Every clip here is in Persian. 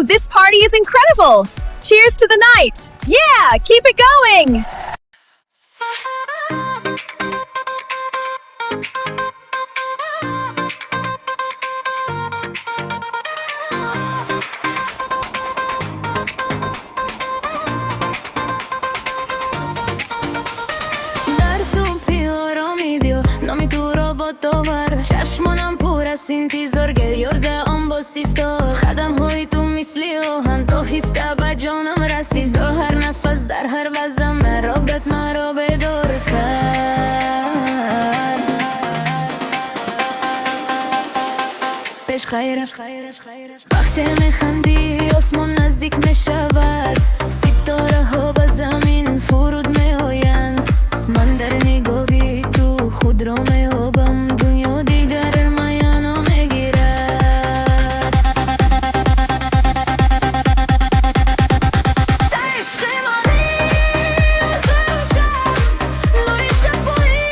this party is incredible! Cheers to the night! Yeah, keep it going! چشمانم پر از انتظار گریارده آن با سیستا خدم های تو مثلی آهن تا هسته به جانم رسید تا هر نفس در هر وزم رابط مرا بدار کرد پیش خیرش وقتی میخندی آسمان نزدیک میشود ستاره ها به زمین فرود میآیند من در نگاهی تو خود را میابم دنیا دیگر میانو میگیرد تا عشق مانی زوشم نوری شبایی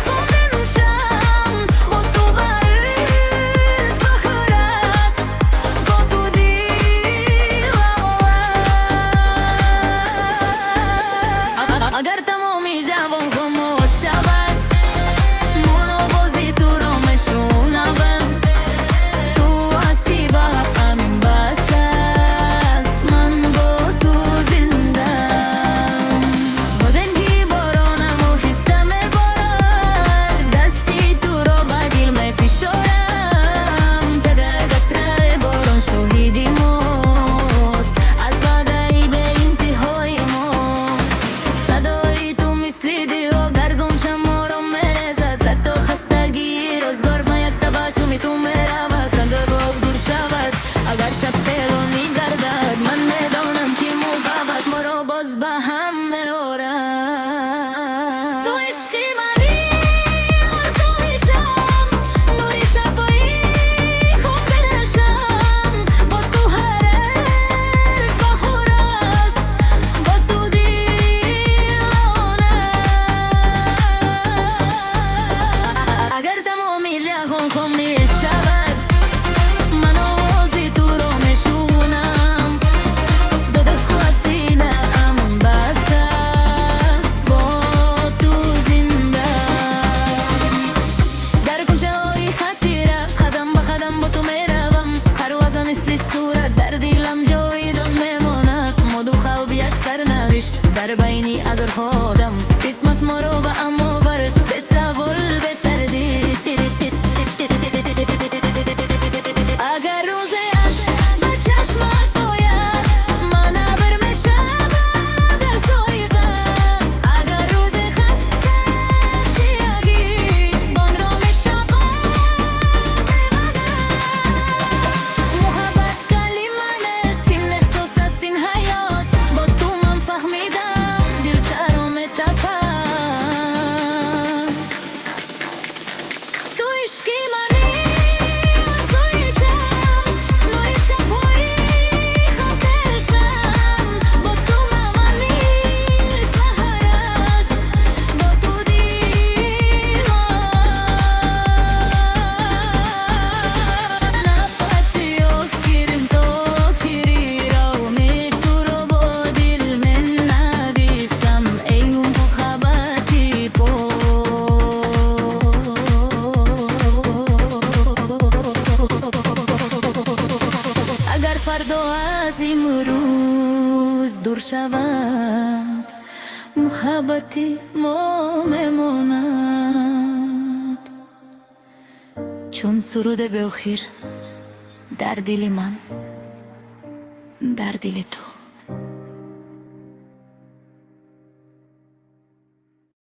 خونده میشم با تو غریز بخور است با تو دیوانم اگر تمامی جوان خاموش شود منوازی تو را میشنوم تو هستی با همین بس است من با تو زندم بدنگی بارانم و حسته میبارد دستی تو را به دل میفشارم تگر قطره باران شاهدی ماست از بدایی به انتهای ما صدای تو مثل دیو گردون شما را میرزد زد تا خستگی روزگار به یک تبسم تو میرود رنگ روح دور شود اگر شب تهرانی گردد من میدانم که موقعت ما را باز به هم میارد تو عشقی منی آزادیشم نوری شبایی خونده نشم با تو هر از بخور است با تو دیوانم اگر تمامی جهان خالی شود من آوازی تو را میشنوم دو دست خواستینم بس است با تو زندم در کنچه های خطیره قدم به قدم با تو میروم خروازم مثل صورت در دلم جاویدان میماند ما دو خواب یک سرنوشت در بینی از آدم قسمت ما رو به هم آورد تصور به تردید اگر روز عشق به چشمت باید من عبر میشم در سایقم اگر روز خسته شیگی بان را میشم محبت کلمه نیست این احساس است این حیات با تو من فهمیدم دل چرا میتپد تو عشقی منی آزادیشم نوری شبایی خونده نشم با تو ممانیست بهر است با تو دیوانم نفسی آخرین تا آخری رامی تو رو با دل من نویسم ای محبتی اگر فردا از امروز دور شود محبتی ما میماند چون سرود به آخر در دل من در دل تو